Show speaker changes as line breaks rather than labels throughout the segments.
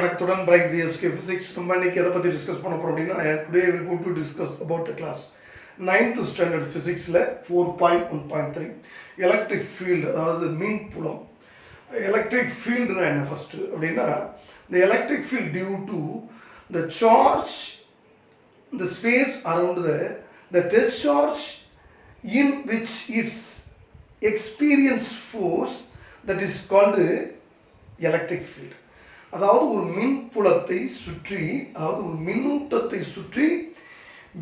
வணக்கத்துடன் bright VSK physics நம்ம இன்னைக்கு எதை பற்றி டிஸ்கஸ் பண்ண போகிறோம் அப்படின்னா today will go to discuss about the class 9th standard ஃபிசிக்ஸில் 4.1.3 எலக்ட்ரிக் ஃபீல்டு, அதாவது மின் புலம். எலக்ட்ரிக் ஃபீல்டுனா என்ன ஃபஸ்ட்டு அப்படின்னா, இந்த electric field due to the charge the space around the test charge in which its experience force that is called electric field. அதாவது ஒரு மின் புலத்தை சுற்றி, அதாவது ஒரு மின்னூட்டத்தை சுற்றி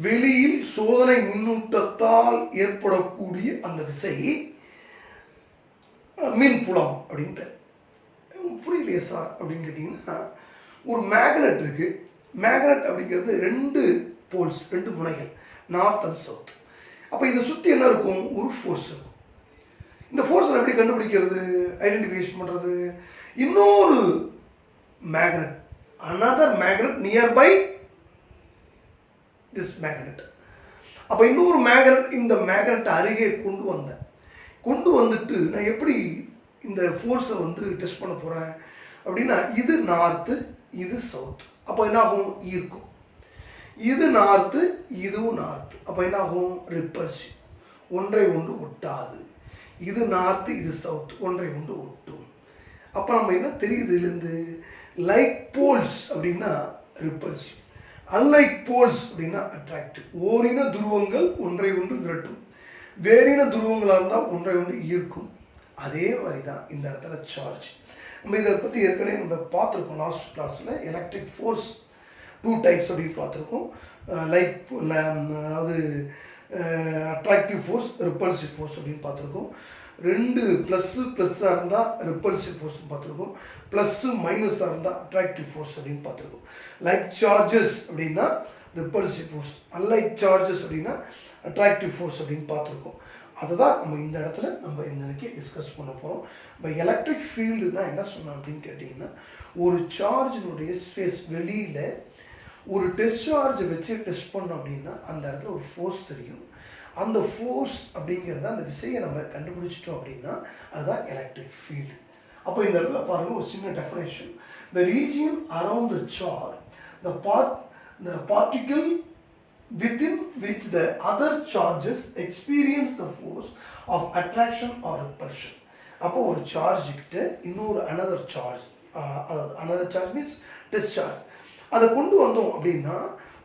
வெளியில் சோதனை மின்னூட்டத்தால் ஏற்படக்கூடிய அந்த விசை மின் புலம் அப்படின்ட்டு. புரியலையே சார் அப்படின்னு கேட்டிங்கன்னா, ஒரு மேக்னெட் இருக்குது. மேக்னெட் அப்படிங்கிறது ரெண்டு போல்ஸ், ரெண்டு முனைகள், நார்த் அண்ட் சவுத். அப்போ இதை சுற்றி என்ன இருக்கும்? ஒரு ஃபோர்ஸ் இருக்கும். இந்த ஃபோர்ஸை எப்படி கண்டுபிடிக்கிறது, ஐடென்டிஃபிகேஷன் பண்ணுறது? இன்னொரு magnet, another magnet nearby this magnet. அப்போ இன்னொரு மேக்னெட் இந்த மேக்னெட் அருகே கொண்டு வந்துட்டு நான் எப்படி இந்த ஃபோர்ஸை டெஸ்ட் பண்ண போகிறேன் அப்படின்னா, இது நார்த்து, இது சவுத். அப்போ என்ன ஆகும்? ஈர்க்கும். இது நார்த்து, இதுவும் நார்த்து. அப்போ என்ன ஆகும்? ரிப்பல்சிவ், ஒன்றை ஒன்று ஒட்டாது. இது நார்த்து, இது சவுத், ஒன்றை ஒன்று ஒட்டும். அப்போ நம்ம என்ன தெரியுது இதுலேருந்து? லைக் போல்ஸ் அப்படின்னா ரிப்பல்சிவ், அன்லைக் போல்ஸ் அப்படின்னா அட்ராக்டிவ். ஓரின துருவங்கள் ஒன்றை ஒன்று விரட்டும், வேறின துருவங்களாக இருந்தால் ஒன்றை ஒன்று ஈர்க்கும். அதே மாதிரி தான் இந்த இடத்துல சார்ஜ். நம்ம இதை பற்றி ஏற்கனவே நம்ம பார்த்துருக்கோம் லாஸ்ட் கிளாஸில். எலக்ட்ரிக் ஃபோர்ஸ் 2 டைப்ஸ் அப்படின்னு பார்த்துருக்கோம். லைக், அதாவது அட்ராக்டிவ் ஃபோர்ஸ், ரிப்பல்சிவ் ஃபோர்ஸ் அப்படின்னு பார்த்துருக்கோம். ரெண்டு ப்ளஸ்ஸாக இருந்தால் ரிப்பல்சிவ் ஃபோர்ஸ்னு பார்த்துருக்கோம், ப்ளஸ்ஸு மைனஸாக இருந்தால் அட்ராக்டிவ் ஃபோர்ஸ் அப்படின்னு பார்த்துருக்கோம். லைக் சார்ஜஸ் அப்படின்னா ரிப்பல்சிவ் ஃபோர்ஸ், அன்லைக் சார்ஜஸ் அப்படின்னா அட்ராக்டிவ் ஃபோர்ஸ் அப்படின்னு பார்த்துருக்கோம். அதை தான் நம்ம இந்த இடத்துல நம்ம இன்னைக்கு டிஸ்கஸ் பண்ண போகிறோம். இப்போ எலக்ட்ரிக் ஃபீல்டுனா என்ன சொன்னோம் அப்படின்னு கேட்டிங்கன்னா, ஒரு சார்ஜினுடைய ஸ்பேஸ் வெளியில் ஒரு டெஸ்ட் சார்ஜை வச்சு டெஸ்ட் பண்ணோம் அப்படின்னா அந்த இடத்துல ஒரு ஃபோர்ஸ் தெரியும். அந்த ஃபோர்ஸ் அப்படிங்கிறத, அந்த விசையை நம்ம கண்டுபிடிச்சிட்டோம் அப்படின்னா அதுதான் எலக்ட்ரிக் ஃபீல்டு. அப்போ இந்த இடத்துல பாருங்கள், ஒரு சின்ன definition. The region around the charge, the particle within which the other charges experience the force of attraction or repulsion. அப்போ ஒரு சார்ஜ் கிட்ட இன்னொரு another charge means test charge, அதை கொண்டு வந்தோம் அப்படின்னா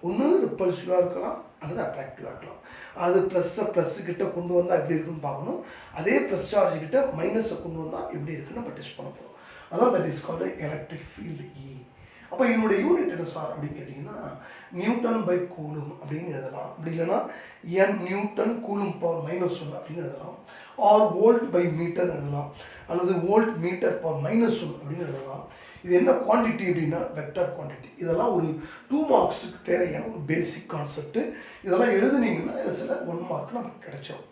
ஒன்று ரிப்பல்சிவாக இருக்கலாம் அல்லது அட்ராக்டிவாக இருக்கலாம். அது ப்ளஸ்ஸு கிட்ட கொண்டு வந்தால் எப்படி இருக்குன்னு பார்க்கணும். அதே ப்ளஸ் சார்ஜ் கிட்ட மைனஸை கொண்டு வந்தால் எப்படி இருக்குன்னு நம்ம டெஸ்ட் பண்ண போகிறோம். அதான் that is called electric field இ. அப்போ இதனுடைய யூனிட் என்ன சார் அப்படின்னு கேட்டிங்கன்னா, நியூட்டன் பை கூலும் அப்படின்னு எழுதலாம். அப்படி இல்லைன்னா என் நியூட்டன் கூலும் பவர் -1 அப்படின்னு எழுதலாம். ஆர் வோல்ட் பை மீட்டர் எழுதலாம், அல்லது வோல்ட் மீட்டர் பவர் -1 அப்படின்னு எழுதலாம். இது என்ன குவான்டிட்டி அப்படின்னா வெக்டர் குவான்டிட்டி. இதெல்லாம் ஒரு 2 மார்க்ஸுக்கு தேவையான ஒரு பேசிக் கான்செப்ட்டு. இதெல்லாம் எழுதுனீங்கன்னா இதில் சில 1 மார்க் நமக்கு கிடைச்சோம்.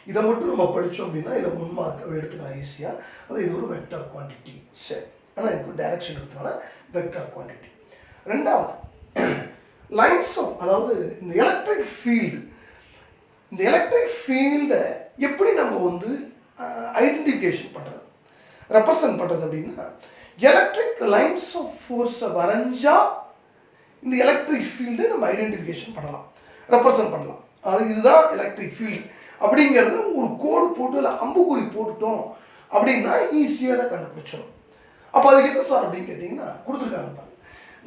இதை மட்டும் நம்ம படித்தோம் அப்படின்னா இதில் 1 மார்க் எடுத்துக்கலாம் ஈஸியாக. அது இது ஒரு வெக்டர் குவான்டிட்டி. சரி, ஆனால் இதுக்கு டைரக்ஷன் எடுத்தனால வெக்டர் குவான்டிட்டி. ரெண்டாவது லைன்ஸ் ஆஃப், அதாவது இந்த எலக்ட்ரிக் ஃபீல்டை எப்படி நம்ம ஐடென்டிஃபிகேஷன் பண்ணுறது, ரெப்ரசன்ட் பண்ணுறது அப்படின்னா, எலக்ட்ரிக் லைன்ஸ் ஆஃப் ஃபோர்ஸை வரைஞ்சா இந்த எலக்ட்ரிக் ஃபீல்டை நம்ம ஐடென்டிஃபிகேஷன் பண்ணலாம், ரெப்ரசன்ட் பண்ணலாம். அது இதுதான் எலக்ட்ரிக் ஃபீல்டு அப்படிங்கிறத ஒரு கோடு போட்டு இல்லை அம்புக்குறி போட்டுட்டோம் அப்படின்னா ஈஸியாக தான் கண்டுபிடிச்சோம். அப்போ அதுக்கு என்ன சார் அப்படின்னு கேட்டிங்கன்னா கொடுத்துருக்காங்க பாருங்க.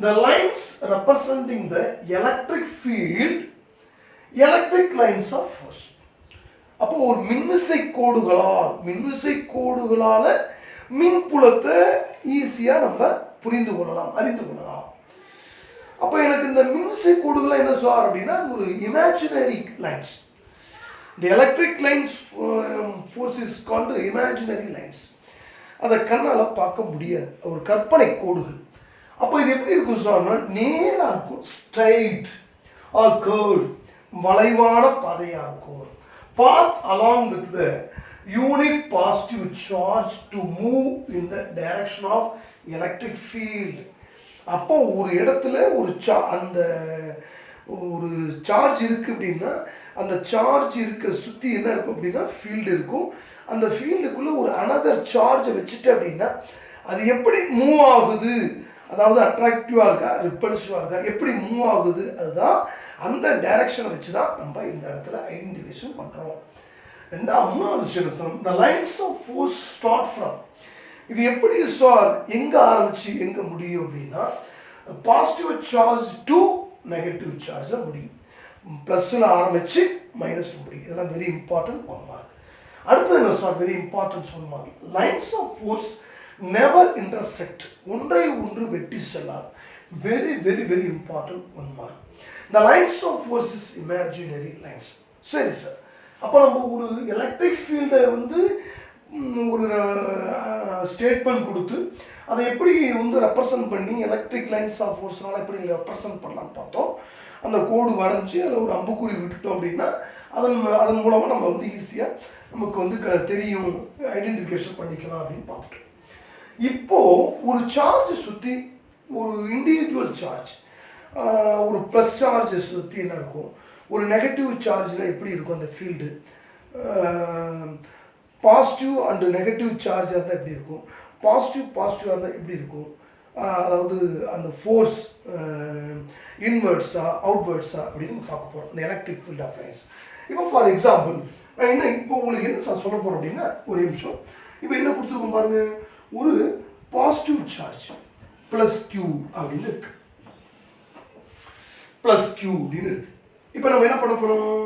The lines representing the electric field, electric lines of force. அப்போ ஒரு மின்விசை கோடுகளால் மின்புலத்தை ஈஸியாக நம்ம புரிந்து கொள்ளலாம், அறிந்து கொள்ளலாம். அப்போ எனக்கு இந்த மின்விசை கோடுகள் என்ன சார் அப்படின்னா, அது ஒரு imaginary lines. The electric lines force is called imaginary lines. அதை கண்ணால் பார்க்க முடியாது, ஒரு கற்பனை கோடுகள். அப்போ இது எப்படி இருக்கும் சொன்னா, நேராக இருக்கும், ஸ்ட்ரைட் ஆர் கர்வ், வளைவான பாதையாக இருக்கும். Path along with the unit positive charge to move in the direction of electric field. அப்போ ஒரு இடத்துல அந்த ஒரு சார்ஜ் இருக்குது அப்படின்னா, அந்த சார்ஜ் சுற்றி என்ன இருக்கும் அப்படின்னா ஃபீல்டு இருக்கும். அந்த ஃபீல்டுக்குள்ளே ஒரு அனதர் சார்ஜை வச்சுட்டு அப்படின்னா அது எப்படி மூவ் ஆகுது அதாவது அட்ராக்டிவாக இருக்கா ரிப்பல்சிவாக இருக்கா எப்படி மூவ் ஆகுது, அதுதான் அந்த டைரக்ஷனை வச்சு தான் நம்ம இந்த இடத்துல ஐடென்டிஃபிகேஷன் பண்ணுறோம். மூணாவது விஷயம் the lines of force start from, இது எப்படி சார் எங்கே ஆரம்பிச்சு எங்கே முடியும் அப்படின்னா பாசிட்டிவ் சார்ஜ் டு நெகட்டிவ் சார்ஜாக முடியும், ப்ளஸில் ஆரம்பித்து மைனஸில் முடியும். இதெல்லாம் வெரி இம்பார்ட்டன்ட் 1 மார்க். அடுத்தது என்ன sir very important 1 mark, lines of force never intersect, ஒன்றை ஒன்று வெட்டி செல்லாது. Very very very important 1 mark. The lines of force is imaginary lines. சரி சார், அப்போ நம்ம ஒரு எலக்ட்ரிக் ஃபீல்டை வந்து ஒரு ஸ்டேட்மெண்ட் கொடுத்து அதை எப்படி வந்து ரெப்ரசன்ட் பண்ணி எலக்ட்ரிக் லைன்ஸ் ஆஃப் ஃபோர்ஸ்னால எப்படி ரெப்ரசன்ட் பண்ணலான்னு பார்த்தோம். அந்த கோடு வரைஞ்சி அதில் ஒரு அம்புக்குறி விட்டுட்டோம் அப்படின்னா அதன் மூலமாக நம்ம வந்து ஈஸியாக நமக்கு வந்து தெரியும், ஐடென்டிஃபிகேஷன் பண்ணிக்கலாம் அப்படின்னு பார்த்துட்டோம். இப்போது ஒரு சார்ஜ் சுற்றி ஒரு இண்டிவிஜுவல் சார்ஜ், ஒரு ப்ளஸ் சார்ஜை சுற்றி என்ன இருக்கும், ஒரு நெகட்டிவ் சார்ஜில் எப்படி இருக்கும் அந்த ஃபீல்டு, பாசிட்டிவ் அண்டு நெகட்டிவ் சார்ஜாக இருந்தால் எப்படி இருக்கும், பாசிட்டிவாக இருந்தால் எப்படி இருக்கும், அதாவது அந்த ஃபோர்ஸ் இன்வெர்ட்ஸா அவுட்வேர்ட்ஸா அப்படின்னு நம்ம பார்க்க போகிறோம் இந்த எலக்ட்ரிக் ஃபீல்ட் ஆஃப் லைன்ஸ். இப்போ ஃபார் எக்ஸாம்பிள் நான் இப்போ உங்களுக்கு என்ன சொல்ல போகிறோம் அப்படின்னா ஒரு நிமிஷம். இப்போ என்ன கொடுத்துருக்கோம் பாருங்க, ஒரு பாசிட்டிவ் சார்ஜ் ப்ளஸ் கியூ அப்படின்னு இருக்கு, ப்ளஸ் கியூ அப்படின்னு இருக்கு. இப்போ நம்ம என்ன பண்ண போகிறோம்,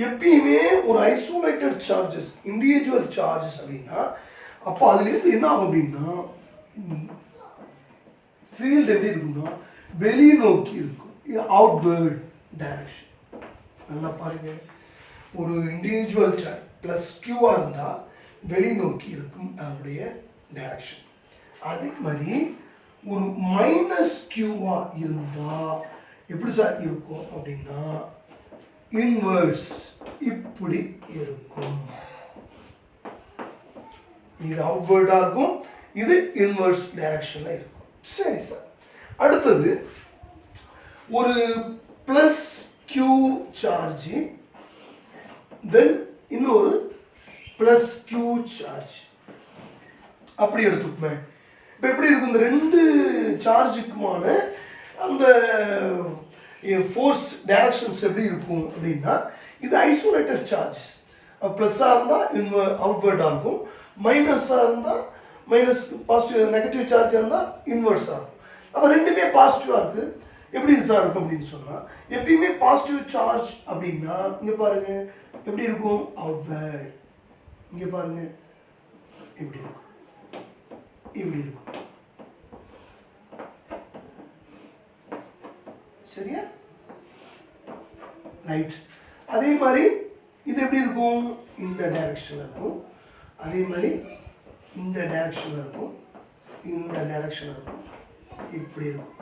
எப்பயுமே ஒரு ஐசோலேட்டட் சார்ஜஸ் இண்டிவிஜுவல் சார்ஜஸ் அப்படின்னா அப்போ அதுலேருந்து என்ன ஆகும் அப்படின்னா ஃபீல்டு எப்படி இருக்குன்னா வெளிநோக்கி இருக்கும், அவுட்வேர்ட் டைரக்ஷன். நல்லா பாருங்க, ஒரு இண்டிவிஜுவல் சார்ஜ் ப்ளஸ் கியூவாக இருந்தால் வெளிநோக்கி இருக்கும் அதனுடைய டைரக்ஷன். அதே மாதிரி ஒரு மைனஸ் கியூவாக இருந்தால் எப்படி சார் இருக்கும் அப்படின்னா இன்வெர்ஸ் இப்படி இருக்கும். இது அவுட்வேர்டாக இருக்கும், இது இன்வெர்ஸ் டைரக்ஷனில் இருக்கும். சரி சார், அடுத்தது ஒரு ப்ளஸ் கியூ சார்ஜ் தென் இன்னொரு ப்ளஸ் கியூ சார்ஜ் அப்படி எடுத்துக்குமே. இப்போ எப்படி இருக்கும், இந்த ரெண்டு சார்ஜுக்குமான அந்த ஃபோர்ஸ் டைரக்ஷன்ஸ் எப்படி இருக்கும் அப்படின்னா இது ஐசோலேட்டட் சார்ஜஸ். ப்ளஸ்ஸாக இருந்தால் அவுட்வேர்டாக இருக்கும், மைனஸாக இருந்தால் மைனஸ் பாசிட்டிவ் நெகட்டிவ் சார்ஜாக இருந்தால் இன்வெர்ஸாக இருக்கும். அப்போ ரெண்டுமே பாசிட்டிவாக இருக்குது. எப்படி சார் இருக்கும் அப்படின்னு சொன்னால் எப்பயுமே பாசிட்டிவ் சார்ஜ் அப்படின்னா இங்கே பாருங்கள் எப்படி இருக்கும், அவுட்வேர்ட். இங்கே பாருங்கள் எப்படி இருக்கும், இப்படி இருக்கும். சரியா, ரைட். அதே மாதிரி இது எப்படி இருக்கும், இந்த டைரக்ஷனில் இருக்கும், அதே மாதிரி இந்த டைரக்ஷனில் இருக்கும், இந்த டைரக்ஷனில் இருக்கும், இப்படி இருக்கும்.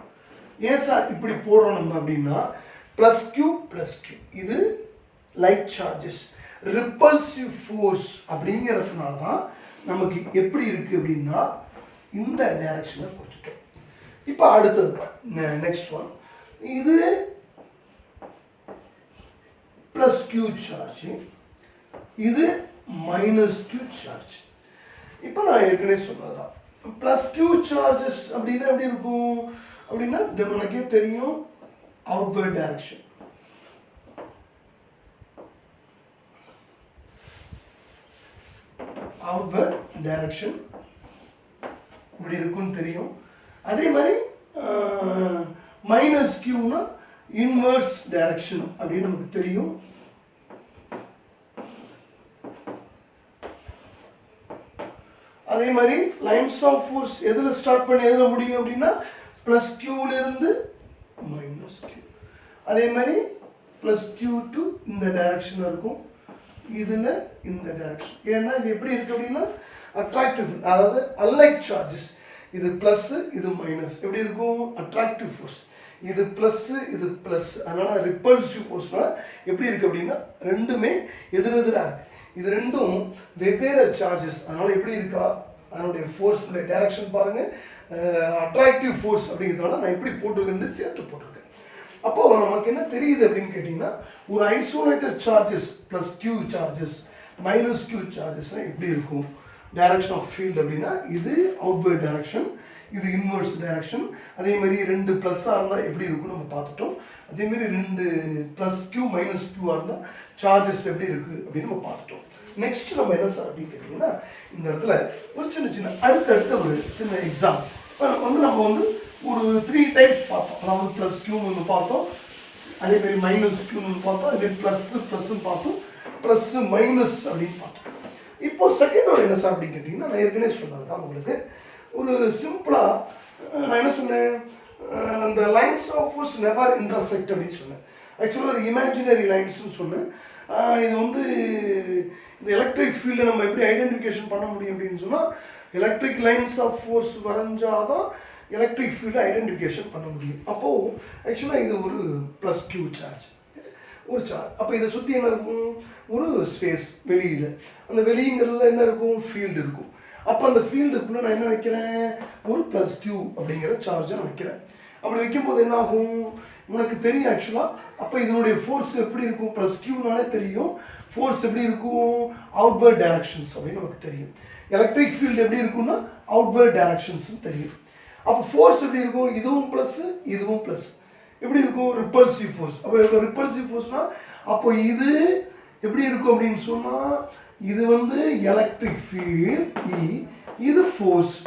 ஏன் சார் இப்படி போடுறோம் நம்ம அப்படின்னா ப்ளஸ் கியூ இது லைட் சார்ஜஸ், ரிப்பல்சிவ் ஃபோர்ஸ் அப்படிங்கிறதுனால தான் நமக்கு எப்படி இருக்குது அப்படின்னா இந்த டைரக்ஷனில் கொடுத்துட்டோம். இப்போ அடுத்தது நெக்ஸ்ட் ஒன், இது ப்ளஸ் கியூ சார்ஜ், இது மைனஸ் கியூ சார்ஜ். இப்போ நான் ஏற்கனவே சொன்னதுதான் ப்ளஸ் கியூ சார்ஜஸ் அப்படின்னா எப்படி இருக்கும் அப்படின்னா நமக்கே தெரியும் அவுட்வேர்ட் டைரக்ஷன், அவுட்வேர்ட் டைரக்ஷன் இப்படி இருக்குன்னு தெரியும். அதே மாதிரி மைனஸ் கியூனா இன்வெர்ஸ் டைரக்ஷன் அப்படின்னு நமக்கு தெரியும். அதே மாதிரி லைன்ஸ் ஆஃப் ஃபோர்ஸ் எதில் ஸ்டார்ட் பண்ணி எதில் முடியும் அப்படின்னா ப்ளஸ் கியூவிலிருந்து மைனஸ் கியூ. அதே மாதிரி ப்ளஸ் கியூ டு இந்த டைரக்ஷனில் இருக்கும், இதில் இந்த டைரக்ஷன். ஏன்னா இது எப்படி இருக்குது அப்படின்னா அட்ராக்டிவ், அதாவது அன்லைக் சார்ஜஸ், இது ப்ளஸ்ஸு இது மைனஸ் எப்படி இருக்கும், அட்ராக்டிவ் ஃபோர்ஸ், இது ப்ளஸ்ஸு இது ப்ளஸ், அதனால் ரிப்பல்சிவ் ஃபோர்ஸ்னால் எப்படி இருக்குது அப்படின்னா ரெண்டுமே எதிரெதிராக இருக்குது. இது ரெண்டும் வெவ்வேறு சார்ஜஸ், அதனால் எப்படி இருக்கா அதனுடைய ஃபோர்ஸ் டைரக்ஷன் பாருங்கள், அட்ராக்டிவ் ஃபோர்ஸ் அப்படிங்கிறதுனால நான் எப்படி போட்டிருக்கேன்னு சேர்த்து போட்டிருக்கேன். அப்போது நமக்கு என்ன தெரியுது அப்படின்னு கேட்டிங்கன்னா ஒரு isolated charges plus Q charges minus Q சார்ஜஸ்னால் எப்படி இருக்கும் டைரக்ஷன் ஆஃப் ஃபீல்டு அப்படின்னா இது அவுட்வேர்ட் டைரக்ஷன், இது இன்வர்ஸ் டைரக்ஷன். அதே மாதிரி 2 ப்ளஸ்ஸாக இருந்தால் எப்படி இருக்குன்னு நம்ம பார்த்துட்டோம். அதே மாதிரி 2 ப்ளஸ் கியூ மைனஸ் கியூவாக இருந்தால் சார்ஜஸ் எப்படி இருக்குது அப்படின்னு நம்ம பார்த்துட்டோம். நெக்ஸ்ட் நம்ம என்ன சார் அப்படின்னு கேட்டிங்கன்னா, இந்த இடத்துல ஒரு சின்ன அடுத்தடுத்த ஒரு சின்ன எக்ஸாம் நம்ம ஒரு 3 டைப்ஸ் பார்த்தோம். அதாவது ப்ளஸ் கியூன்னு ஒன்று பார்த்தோம், அதே மாதிரி மைனஸ் கியூன்னு ஒன்று பார்த்தோம், அதே மாதிரி ப்ளஸ்ன்னு பார்த்தோம், ப்ளஸ் மைனஸ் அப்படின்னு பார்த்தோம். இப்போ செகண்ட் ஒரு என்ன சார் அப்படின்னு கேட்டிங்கன்னா, நான் ஏற்கனவே சொன்னது தான் உங்களுக்கு. ஒரு சிம்பிளாக நான் என்ன சொன்னேன், அந்த lines of force never intersect அப்படின்னு சொன்னேன். ஆக்சுவலாக ஒரு இமேஜினரி லைன்ஸ்னு சொன்னேன். இது இந்த எலக்ட்ரிக் ஃபீல்டை நம்ம எப்படி ஐடென்டிஃபிகேஷன் பண்ண முடியும் அப்படின்னு சொன்னால், எலக்ட்ரிக் லைன்ஸ் ஆஃப் ஃபோர்ஸ் வரைஞ்சாதான் எலக்ட்ரிக் ஃபீல்டை ஐடென்டிஃபிகேஷன் பண்ண முடியும். அப்போது ஆக்சுவலாக இது ஒரு ப்ளஸ் கியூ சார்ஜ், ஒரு சார்ஜ். அப்போ இதை சுற்றி என்ன இருக்கும், ஒரு ஸ்பேஸ் வெளியில். அந்த வெளிங்கிறதுல என்ன இருக்கும், ஃபீல்டு இருக்கும். அப்போ அந்த ஃபீல்டுக்குள்ளே நான் என்ன வைக்கிறேன், ஒரு ப்ளஸ் கியூ அப்படிங்கிற சார்ஜை நான் வைக்கிறேன். அப்படி வைக்கும்போது என்ன ஆகும், உனக்கு தெரியும் ஆக்சுவலாக. அப்போ இதனுடைய ஃபோர்ஸ் எப்படி இருக்கும், ப்ளஸ் கியூனாலே தெரியும் ஃபோர்ஸ் எப்படி இருக்கும், அவுட்வர்ட் டைரக்ஷன்ஸ் அப்படின்னு நமக்கு தெரியும். எலக்ட்ரிக் ஃபீல்டு எப்படி இருக்குன்னா அவுட்வர்ட் டைரக்ஷன்ஸ்னு தெரியும். அப்போ ஃபோர்ஸ் எப்படி இருக்கும், இதுவும் ப்ளஸ் இதுவும் ப்ளஸ், எப்படி இருக்கும், ரிப்பல்சிவ் ஃபோர்ஸ். அப்போ ரிப்பல்சிவ் ஃபோர்ஸ்னால் அப்போ இது எப்படி இருக்கும் அப்படின்னு சொன்னால், இது எலக்ட்ரிக் ஃபீல்டு, இது ஃபோர்ஸ்.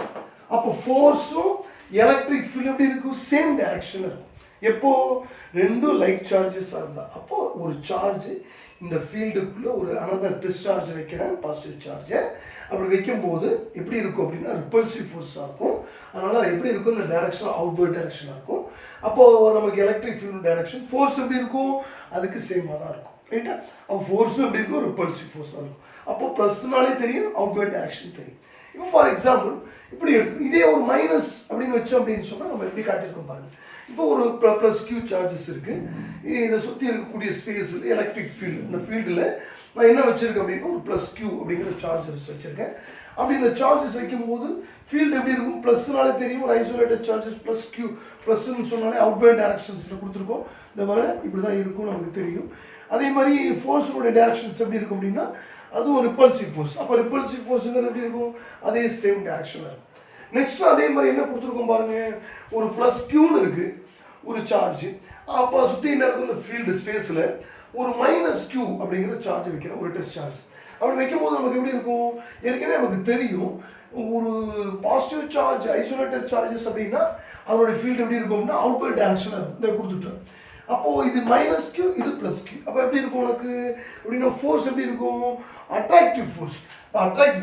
அப்போ ஃபோர்ஸும் எலக்ட்ரிக் ஃபீல்டு எப்படி இருக்கும், சேம் டைரக்ஷன் இருக்கும். எப்போ ரெண்டும் லைக் சார்ஜஸாக இருந்தால். அப்போது ஒரு சார்ஜ் இந்த ஃபீல்டுக்குள்ளே ஒரு அனதர் டிஸ்சார்ஜ் வைக்கிறேன், பாசிட்டிவ் சார்ஜை. அப்படி வைக்கும்போது எப்படி இருக்கும் அப்படின்னா ரிப்பல்சிவ் ஃபோர்ஸாக இருக்கும். அதனால் எப்படி இருக்கும், இந்த டைரக்ஷன் அவுட்வர்ட் டைரக்ஷனாக இருக்கும். அப்போது நமக்கு எலக்ட்ரிக் ஃபீல்டு டைரக்ஷன் ஃபோர்ஸ் எப்படி இருக்கும், அதுக்கு சேமாக தான் இருக்கும். ரைட்டா? அப்போ ஃபோர்ஸும் எப்படி இருக்கும், ரிப்பல்சிவ் ஃபோர்ஸாக இருக்கும். அப்போது ப்ளஸ்னாலே தெரியும், அவுட்வர்ட் டைரக்ஷன் தெரியும். இப்போ ஃபார் எக்ஸாம்பிள் இப்படி எடுத்து இதே ஒரு மைனஸ் அப்படின்னு வச்சோம் அப்படின்னு சொன்னால் நம்ம எப்படி காட்டியிருக்கோம் பாருங்கள். இப்போ ஒரு ப்ளஸ் கியூ சார்ஜஸ் இருக்குது. இதை சுற்றி இருக்கக்கூடிய ஸ்பேஸில் எலக்ட்ரிக் ஃபீல்டு, இந்த ஃபீல்டில் நான் என்ன வச்சுருக்கேன் அப்படின்னா ஒரு ப்ளஸ் கியூ அப்படிங்கிற சார்ஜஸ் வச்சுருக்கேன். அப்படி இந்த சார்ஜஸ் வைக்கும்போது ஃபீல்டு எப்படி இருக்கும், ப்ளஸ்னாலே தெரியும், ஒரு ஐசோலேட்டட் சார்ஜஸ் ப்ளஸ் கியூ ப்ளஸ்ன்னு சொன்னாலே அவுட்வர்ட் டைரக்ஷன்ஸில் கொடுத்துருக்கோம். இந்த மாதிரி இப்படி தான் இருக்கும் நமக்கு தெரியும். அதே மாதிரி ஃபோர்ஸுடைய டைரக்ஷன்ஸ் எப்படி இருக்கும் அப்படின்னா அதுவும் ரிப்பல்சிவ் ஃபோர்ஸ். அப்போ ரிப்பல்சிவ் ஃபோர்ஸுங்கிறது எப்படி இருக்கும், அதே சேம் டைரக்ஷனில் இருக்கும். நெக்ஸ்ட் அதே மாதிரி என்ன கொடுத்துருக்கோம் பாருங்கள், ஒரு ப்ளஸ் கியூன்னு இருக்குது ஒரு சார்ஜ். அப்போ சுற்றி என்ன இருக்கும், இந்த ஃபீல்டு ஸ்பேஸில் ஒரு மைனஸ் கியூ அப்படிங்கிற சார்ஜ் வைக்கிறோம், ஒரு டெஸ்ட் சார்ஜ். அப்படி வைக்கும்போது நமக்கு எப்படி இருக்கும், ஏற்கனவே நமக்கு தெரியும் ஒரு பாசிட்டிவ் சார்ஜ் ஐசோலேட்டட் சார்ஜஸ் அப்படின்னா அதோடைய ஃபீல்டு எப்படி இருக்கும் அப்படின்னா அவுட்வர்ட் டைரக்ஷனில் இருக்கும். இதை கொடுத்துட்டோம். அப்போது இது மைனஸ் கியூ, இது ப்ளஸ் கியூ. அப்போ எப்படி இருக்கும் உனக்கு அப்படின்னா ஃபோர்ஸ் எப்படி இருக்கும், அட்ராக்டிவ் ஃபோர்ஸ்.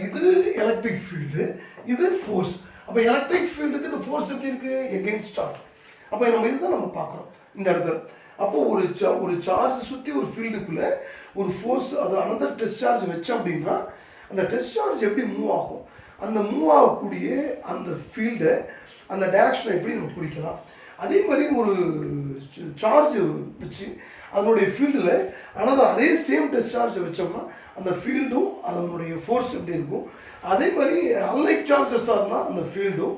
இது எலக்ட்ரிக் ஃபீல்டு, இது ஃபோர்ஸ். அப்போ எலக்ட்ரிக் ஃபீல்டுக்கு இந்த ஃபோர்ஸ் எப்படி இருக்குது, எகெயின்ஸ்ட் சார்ஜ். அப்போ நம்ம இதுதான் நம்ம பார்க்குறோம் இந்த இடத்துல. அப்போது ஒரு சார்ஜ் சுற்றி ஒரு ஃபீல்டுக்குள்ளே ஒரு ஃபோர்ஸ், அது அனதர் டெஸ்ட் சார்ஜ் வச்சோம் அப்படின்னா அந்த டெஸ்ட் சார்ஜ் எப்படி மூவ் ஆகும், அந்த மூவ் ஆகக்கூடிய அந்த ஃபீல்டை, அந்த டைரக்ஷனை எப்படி நம்ம குறிக்கலாம். அதே மாதிரி ஒரு சார்ஜ் வச்சு அதனுடைய ஃபீல்டில் அனதர் அதே சேம் டெஸ்ட் சார்ஜை வச்சோம்னா அந்த ஃபீல்டும் அதனுடைய ஃபோர்ஸ் எப்படி இருக்கும். அதே மாதிரி அன்லைக் சார்ஜஸாக இருந்தால் அந்த ஃபீல்டும்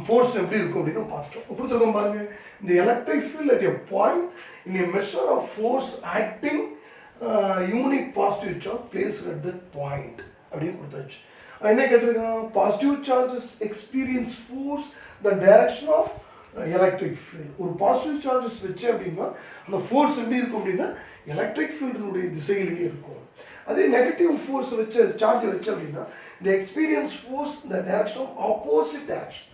ஃபோர்ஸ் எப்படி இருக்கும் அப்படின்னு பார்த்துட்டோம். கொடுத்துருக்கோம் பாருங்கள், இந்த electric field at a point in a measure of force acting unit positive charge place at that point அப்படின்னு கொடுத்தாச்சு. என்ன கேட்டிருக்கான், positive charges experience force the direction of electric field. ஒரு பாசிட்டிவ் சார்ஜஸ் வச்சு அப்படின்னா அந்த ஃபோர்ஸ் எப்படி இருக்கும் அப்படின்னா எலக்ட்ரிக் ஃபீல்டினுடைய திசையிலேயே இருக்கும். அதே நெகட்டிவ் ஃபோர்ஸ் வச்சு சார்ஜ் வச்சு அப்படின்னா இந்த எக்ஸ்பீரியன்ஸ் ஃபோர்ஸ் இந்த டைரக்ஷன் ஆஃப் ஆப்போசிட் டைரக்ஷன்.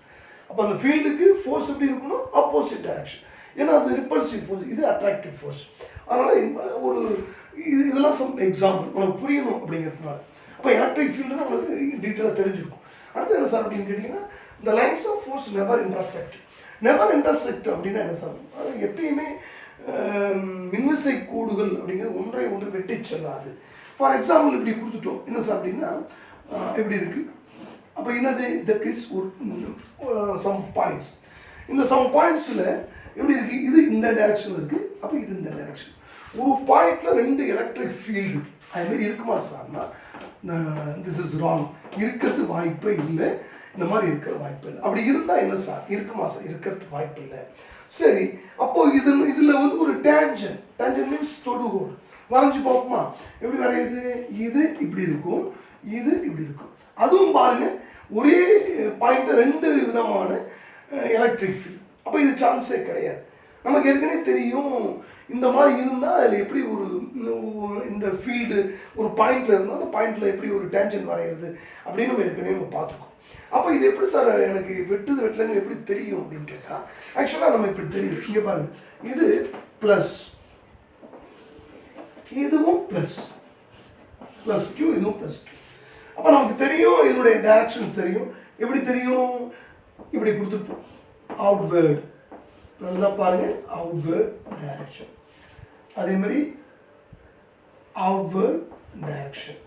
அப்போ அந்த ஃபீல்டுக்கு ஃபோர்ஸ் எப்படி இருக்கணும், ஆப்போசிட் டைரக்ஷன். ஏன்னா அது ரிப்பல்சிவ் ஃபோர்ஸ், இது அட்ராக்டிவ் ஃபோர்ஸ். அதனால் ஒரு இதெல்லாம் சம் எக்ஸாம்பிள் உனக்கு புரியணும் அப்படிங்கிறதுனால. அப்போ எலக்ட்ரிக் ஃபீல்டுன்னு உங்களுக்கு டீட்டெயிலாக தெரிஞ்சிருக்கும். அடுத்து என்ன சார் அப்படின்னு கேட்டிங்கன்னா, இந்த lines of force never intersect. Never intersect அப்படின்னா என்ன சார், அது எப்பயுமே மின்விசை கோடுகள் அப்படிங்கிறது ஒன்றை ஒன்று வெட்டி செல்லாது. ஃபார் எக்ஸாம்பிள் இப்படி கொடுத்துட்டோம் என்ன சார் அப்படின்னா எப்படி இருக்குது. அப்போ என்னது, தட் இஸ் சம் பாயிண்ட்ஸ். இந்த சம் பாயிண்ட்ஸில் எப்படி இருக்குது, இது இந்த டைரக்ஷன் இருக்குது, அப்போ இது இந்த டைரக்ஷன். ஒரு பாயிண்டில் 2 எலக்ட்ரிக் ஃபீல்டு அதுமாரி இருக்குமா சார்னா திஸ் இஸ் ராங், இருக்கிறது வாய்ப்பே இல்லை, இந்த மாதிரி இருக்கிற வாய்ப்பு இல்லை. அப்படி இருந்தால் என்ன சார், இருக்குமா சார், இருக்கிறது வாய்ப்பு இல்லை. சரி, அப்போது இதில் ஒரு டேஞ்சன் மீன்ஸ் தொடுகோடு வரைஞ்சி பார்ப்போமா, எப்படி வரையுது, இது இப்படி இருக்கும், இது இப்படி இருக்கும். அதுவும் பாருங்க ஒரே பாயிண்ட்டு 2 விதமான எலக்ட்ரிக் ஃபீல்டு. அப்போ இது சான்ஸே கிடையாது. நமக்கு ஏற்கனவே தெரியும் இந்த மாதிரி இருந்தால் அதில் எப்படி ஒரு இந்த ஃபீல்டு ஒரு பாயிண்டில் இருந்தால் அந்த பாயிண்டில் எப்படி ஒரு டேன்ஜென்ட் வரைகிறது அப்படின்னு நம்ம ஏற்கனவே நம்ம பார்த்துருக்கோம். அப்போ இது எப்படி சார் எனக்கு வெட்டலங்க எப்படி தெரியும் அப்படின்னு கேட்டால், ஆக்சுவலாக நம்ம இப்படி தெரியும். இங்கே பாருங்கள், இது ப்ளஸ், இதுவும் ப்ளஸ் ப்ளஸ் கியூ, இதுவும் ப்ளஸ் கியூ. அப்போ நமக்கு தெரியும் இதனுடைய டைரக்ஷன் தெரியும். எப்படி தெரியும்? இப்படி கொடுத்துருப்போம், அவுட்வேர்டு. நல்லா பாருங்கள், அவுட்வேர்ட் டைரக்ஷன். அதே மாதிரி அவுட்வேர்ட் டைரக்ஷன்.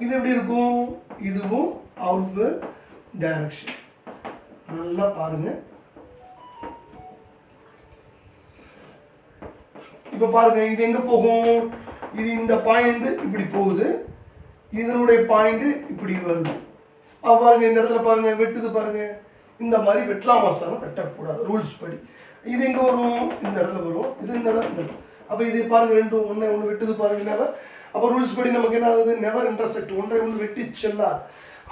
இது எப்படி இருக்கும்? இதுவும் அவுட்வேர்ட் டைரக்ஷன். நல்லா பாருங்க. இப்போ பாருங்க, இது எங்க போகும்? இது இந்த பாயிண்ட் இப்படி போகுது, இதனுடைய பாயிண்ட் இப்படி வருது. பாருங்க, இந்த இடத்துல பாருங்க வெட்டுது பாருங்க. இந்த மாதிரி வெட்டலாமா சார்? வெட்டக்கூடாது ரூல்ஸ் படி. இது எங்கே வரும்? இந்த இடத்துல வரும். இது இந்த இடம். அப்போ இது பாருங்க, ரெண்டும் ஒன்று வெட்டுது பாருங்க, நெவர். அப்போ ரூல்ஸ் படி நமக்கு என்ன ஆகுது? நெவர் இன்டர்செக்ட், ஒன்றை ஒன்று வெட்டி செல்லாது.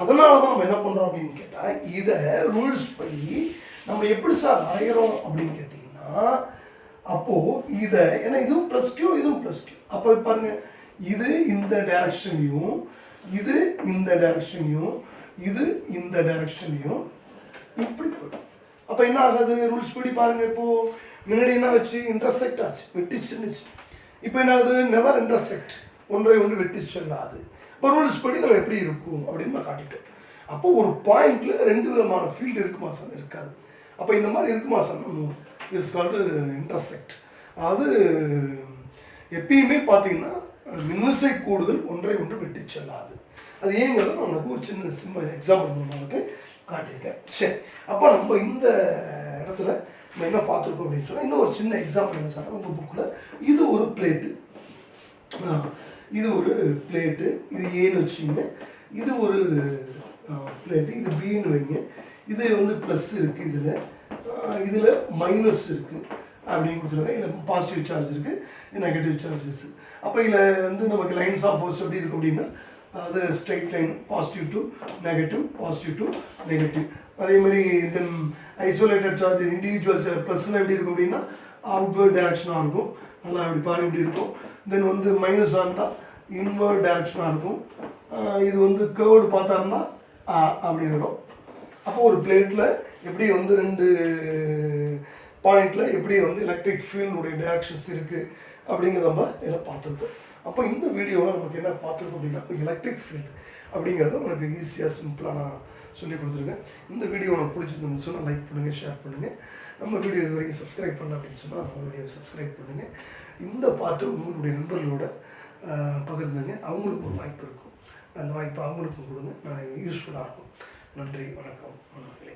அதனால தான் நம்ம என்ன பண்ணுறோம் அப்படின்னு கேட்டால், இதை ரூல்ஸ் படி நம்ம எப்படி சார் வரைகிறோம் அப்படின்னு கேட்டிங்கன்னா, அப்போது இதை ஏன்னா இதுவும் ப்ளஸ் கியூ, இதுவும் ப்ளஸ் கியூ. அப்போ பாருங்க, இது இந்த டைரக்ஷனையும், இது இந்த டைரக்ஷனையும், இது இந்த டைரக்ஷனையும் இப்படி போய்டும். அப்போ என்ன ஆகுது? ரூல்ஸ் படி பாருங்க, இப்போது முன்னாடி என்ன வச்சு இன்டர்செக்ட் ஆச்சு, வெட்டி செல்லுச்சு. இப்போ என்ன ஆகுது? நெவர் இன்டர்செக்ட், ஒன்றை ஒன்று வெட்டி செல்லாது. இப்போ ரூல்ஸ் படி நம்ம எப்படி இருக்கும் அப்படின்னு நம்ம காட்டிட்டோம். அப்போ ஒரு பாயிண்ட்ல 2 விதமான ஃபீல்டு இருக்குமா சார்? இருக்காது. அப்போ இந்த மாதிரி இருக்குமா சார்? It's called intersect. அதாவது எப்பயுமே பார்த்தீங்கன்னா மின்விசை கோடுகள் ஒன்றை ஒன்று வெட்டி செல்லாது. அது ஏங்கிறத நான் உனக்கு ஒரு சின்ன சிம்பிள் எக்ஸாம்பிள் உங்களுக்கு காட்டியிருக்கேன். சரி, அப்போ நம்ம இந்த இடத்துல நம்ம என்ன பார்த்துருக்கோம் அப்படின்னு சொன்னால், இன்னும் ஒரு சின்ன எக்ஸாம்பிள் என்ன சார் உங்கள் புக்கில், இது ஒரு பிளேட்டு, இது ஒரு பிளேட்டு, இது ஏன்னு வச்சுங்க, இது ஒரு பிளேட்டு, இது பின்னு வைங்க. இது வந்து ப்ளஸ் இருக்குது, இதில் மைனஸ் இருக்குது அப்படின்னு கொடுத்துருக்காங்க. இதில் பாசிட்டிவ் சார்ஜ் இருக்குது, இது நெகட்டிவ் சார்ஜஸ். அப்போ இதில் வந்து நமக்கு லைன்ஸ் ஆஃப் ஃபோர்ஸ் எப்படி இருக்கும் அப்படின்னா, அது straight line, positive to negative, positive to negative. அதே மாதிரி தென் ஐசோலேட்டட் சார்ஜ், இண்டிவிஜுவல் சார்ஜ் ப்ளஸ்னால் எப்படி இருக்கும் அப்படின்னா அவுட்வேர்ட் டைரக்ஷனாக இருக்கும். நல்லா இப்படி பாருங்க இப்படி இருக்கும். தென் வந்து மைனஸாக இருந்தால் இன்வர்ட் டைரக்ஷனாக இருக்கும். இது வந்து கேர்டு பார்த்தா இருந்தால் அப்படி வரும். அப்போ ஒரு பிளேட்டில் எப்படி வந்து 2 பாயிண்டில் எப்படி வந்து எலக்ட்ரிக் ஃபீல்டுடைய டைரக்ஷன்ஸ் இருக்குது அப்படிங்கிறத நம்ம இதில் பார்த்துருக்கோம். அப்போ இந்த வீடியோவில் நமக்கு என்ன பார்த்துருக்கோம் அப்படின்னா, எலக்ட்ரிக் ஃபீல்டு அப்படிங்கிறத உனக்கு ஈஸியாக சிம்பிளாக நான் சொல்லி கொடுத்துருக்கேன். இந்த வீடியோ உனக்கு பிடிச்சிருந்தோம்னு சொன்னால் லைக் பண்ணுங்கள், ஷேர் பண்ணுங்கள். நம்ம வீடியோ இது வரைக்கும் சப்ஸ்கிரைப் பண்ணல அப்படின்னு சொன்னால் நம்ம வீடியோவை சப்ஸ்கிரைப் பண்ணுங்கள். இந்த பாட்டு உங்களுடைய நண்பர்களோட பகிர்ந்துங்க, அவங்களுக்கு ஒரு வாய்ப்பு இருக்கும். அந்த வாய்ப்பை அவங்களுக்கும் கொடுங்க, நான் யூஸ்ஃபுல்லாக இருக்கும். நன்றி, வணக்கம், நண்பர்களே.